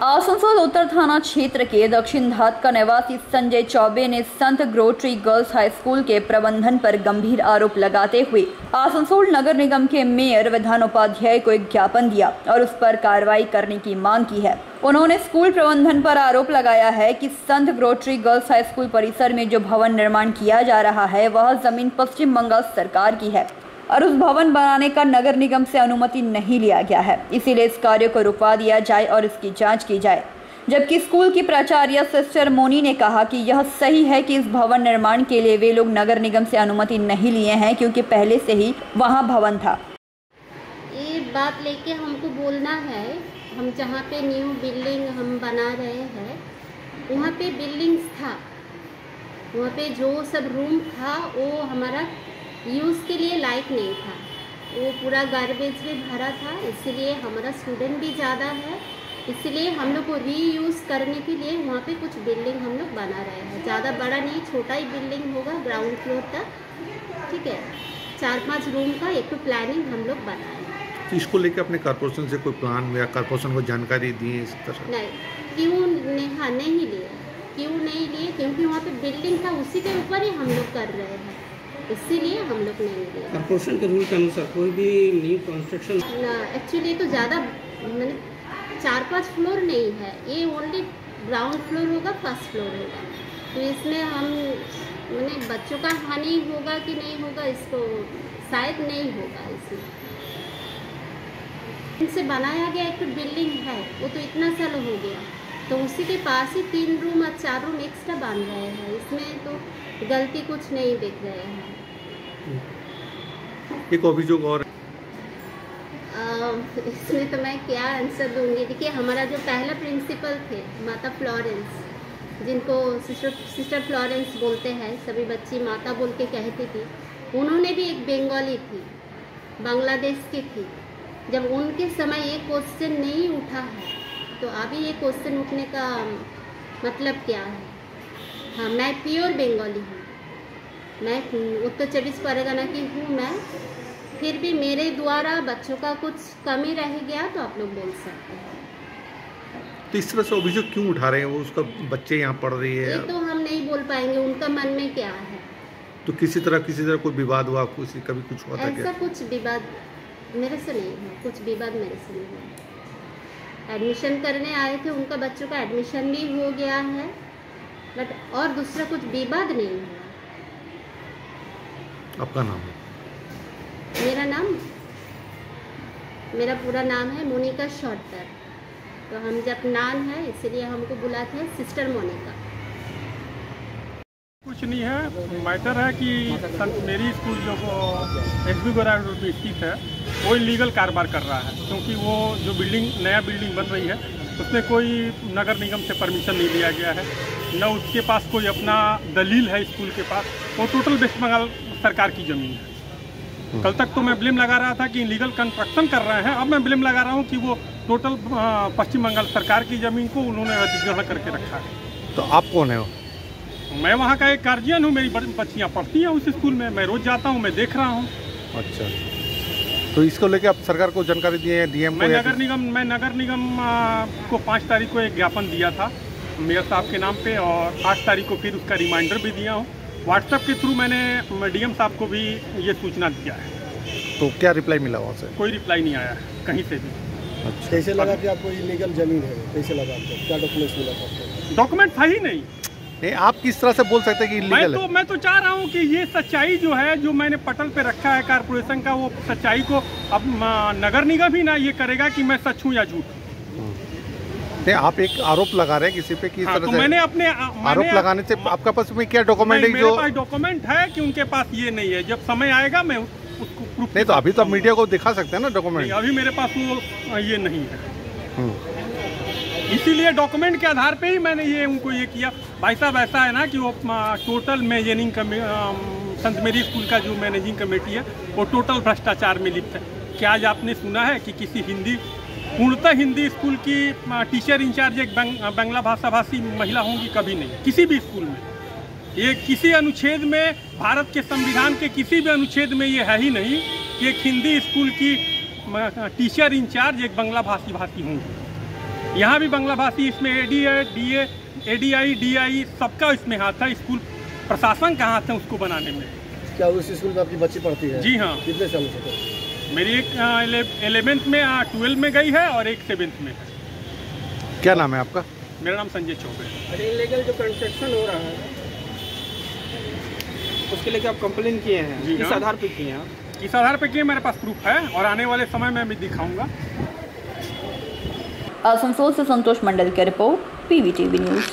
आसनसोल उत्तर थाना क्षेत्र के दक्षिण घाट का निवासी संजय चौबे ने संत ग्रोटरी गर्ल्स हाई स्कूल के प्रबंधन पर गंभीर आरोप लगाते हुए आसनसोल नगर निगम के मेयर विधान उपाध्याय को एक ज्ञापन दिया और उस पर कार्रवाई करने की मांग की है। उन्होंने स्कूल प्रबंधन पर आरोप लगाया है कि संत ग्रोटरी गर्ल्स हाई स्कूल परिसर में जो भवन निर्माण किया जा रहा है वह जमीन पश्चिम बंगाल सरकार की है और उस भवन बनाने का नगर निगम से अनुमति नहीं लिया गया है, इसीलिए इस कार्य को रुकवा दिया जाए और इसकी जांच की जाए। जबकि स्कूल की प्राचार्य सिस्टर मोनी ने कहा कि यह सही है कि इस भवन निर्माण के लिए वे लोग नगर निगम से अनुमति नहीं लिए हैं क्योंकि पहले से ही वहां भवन था। ये बात लेके हमको बोलना है, हम जहाँ पे न्यू बिल्डिंग हम बना रहे हैं वहाँ पे बिल्डिंग्स था, वहाँ पे जो सब रूम था वो हमारा यूज़ के लिए लायक नहीं था, वो पूरा गार्बेज में भरा था। इसलिए हमारा स्टूडेंट भी ज़्यादा है, इसलिए हम लोग को रीयूज़ करने के लिए वहाँ पे कुछ बिल्डिंग हम लोग बना रहे हैं। ज़्यादा बड़ा नहीं, छोटा ही बिल्डिंग होगा ग्राउंड फ्लोर तक, ठीक है। 4-5 रूम का एक तो प्लानिंग हम लोग बनाए। तो इसको लेकर अपने कॉर्पोरेशन से कोई प्लान या कॉर्पोरेशन को जानकारी दी है इस तरह? नहीं, नहीं लिए, क्यों नहीं लिए? क्योंकि वहाँ पे बिल्डिंग था, उसी के ऊपर ही हम लोग कर रहे हैं, इसीलिए हम लोग नहीं लिए। कॉर्पोरेशन के रूल के अनुसार कोई भी न्यू कंस्ट्रक्शन एक्चुअली तो ज़्यादा मैंने 4-5 फ्लोर नहीं है, ये ओनली ग्राउंड फ्लोर होगा, फर्स्ट फ्लोर होगा। तो इसमें हम मैंने बच्चों का हानि होगा कि नहीं होगा, इसको शायद नहीं होगा। इसमें इनसे बनाया गया एक तो बिल्डिंग है, वो तो इतना साल हो गया, तो उसी के पास ही 3 रूम और 4 रूम एक्स्ट्रा बन रहे हैं। इसमें तो गलती कुछ नहीं देख रहे हैं। एक अभियोग और इसमें तो मैं क्या आंसर दूंगी। देखिए, हमारा जो पहला प्रिंसिपल थे माता फ्लोरेंस, जिनको सिस्टर फ्लोरेंस बोलते हैं, सभी बच्ची माता बोल के कहती थी, उन्होंने भी एक बंगाली थी, बांग्लादेश की थी। जब उनके समय ये क्वेश्चन नहीं उठा है तो अभी ये क्वेश्चन उठने का मतलब क्या है? हाँ, मैं प्योर बंगाली हूँ, मैं उत्तर 24 परगना की हूँ मैं, फिर भी मेरे द्वारा बच्चों का कुछ कमी रह गया तो आप लोग बोल सकते हैं। तो इस तरह से अभियोग क्यों उठा रहे हैं? वो उसका बच्चे यहाँ पढ़ रही है, ये तो हम नहीं बोल पाएंगे उनका मन में क्या है। तो किसी तरह कोई विवाद हुआ, कभी कुछ हुआ था क्या? ऐसा कुछ विवाद मेरे से नहीं हुआ, कुछ विवाद मेरे से नहीं हुआ। एडमिशन करने आए थे, उनका बच्चों का एडमिशन भी हो गया है, बट और दूसरा कुछ विवाद नहीं हुआ। आपका नाम है? मेरा पूरा नाम है मोनिका शॉर्टर, तो हम जब नाम है इसलिए हमको बुलाते हैं सिस्टर मोनिका। कुछ नहीं है, मैटर है कि संत मेरी स्कूल जो SB गोरा रोड में स्थित है वो इलीगल कारोबार कर रहा है, क्योंकि वो जो नया बिल्डिंग बन रही है उसमें कोई नगर निगम से परमिशन नहीं लिया गया है, न उसके पास कोई अपना दलील है स्कूल के पास। वो टोटल वेस्ट बंगाल सरकार की ज़मीन है। कल तक तो मैं ब्लेम लगा रहा था कि इलीगल कंस्ट्रक्शन कर रहे हैं, अब मैं ब्लेम लगा रहा हूँ कि वो टोटल पश्चिम बंगाल सरकार की ज़मीन को उन्होंने अधिग्रहण करके रखा है। तो आप कौन है? मैं वहाँ का एक गार्जियन हूँ, मेरी बच्चियाँ पढ़ती हैं उस स्कूल में, मैं रोज़ जाता हूँ, मैं देख रहा हूँ। अच्छा, तो इसको लेके आप सरकार को जानकारी दिए हैं? DM को? मैं नगर निगम को 5 तारीख को एक ज्ञापन दिया था मेयर साहब के नाम पे, और 8 तारीख को फिर उसका रिमाइंडर भी दिया हूँ। व्हाट्सएप के थ्रू मैंने DM साहब को भी ये सूचना दिया है। तो क्या रिप्लाई मिला वहाँ से? कोई रिप्लाई नहीं आया कहीं से भी। अच्छा, कैसे लगा कि आपको इलीगल जमीन है? कैसे लगा आपको? क्या डॉक्यूमेंट्स मिला था? डॉक्यूमेंट था ही नहीं। आप किस तरह से बोल सकते हैं कि इलीगल है? मैं तो चाह रहा हूँ कि ये सच्चाई जो है, जो मैंने पटल पे रखा है कारपोरेशन का, वो सच्चाई को अब नगर निगम ही ना ये करेगा कि मैं सच हूँ या झूठ। नहीं, आप एक आरोप लगा रहे हैं किसी पे, किस तरह तो से? मैंने आरोप लगाने से आपका पास में क्या डॉक्यूमेंट है? मेरे पास डॉक्यूमेंट है कि उनके पास ये नहीं है, जब समय आएगा मैं उसको प्रूफ। नहीं, तो अभी तो आप मीडिया को दिखा सकते हैं ना डॉक्यूमेंट। अभी मेरे पास वो ये नहीं है, इसीलिए डॉक्यूमेंट के आधार पे ही मैंने ये उनको ये किया। भाई साहब, ऐसा है ना कि वो टोटल मैनेजिंग संत मेरी स्कूल का जो मैनेजिंग कमेटी है वो टोटल भ्रष्टाचार में लिप्त है। क्या आज आपने सुना है कि किसी पूर्णतः हिंदी स्कूल की टीचर इंचार्ज एक बांग्ला भाषा भाषी महिला होंगी? कभी नहीं, किसी भी स्कूल में। ये किसी अनुच्छेद में, भारत के संविधान के किसी भी अनुच्छेद में ये है ही नहीं कि एक हिंदी स्कूल की टीचर इंचार्ज एक बांग्ला भाषी होंगी। यहाँ भी बांग्ला भाषी इसमें ADI DI सबका इसमें हाथ है। स्कूल प्रशासन का हाथ है उसको बनाने में। क्या उस स्कूल में आपकी बच्ची पढ़ती है? जी हाँ। कितने सालों से पढ़ती? मेरी एक 11th में 12 में गई है और एक 7th में है। क्या नाम है आपका? मेरा नाम संजय चौबे। अरे इलीगल जो कंस्ट्रक्शन हो रहा है उसके लिए आप कंप्लेन किए हैं? जी किस हाँ। आधार पे किए हैं? इस आधार पे किए, मेरे पास प्रूफ है और आने वाले समय में भी दिखाऊंगा। आसनसोल से संतोष मंडल की रिपोर्ट, PVTV न्यूज़।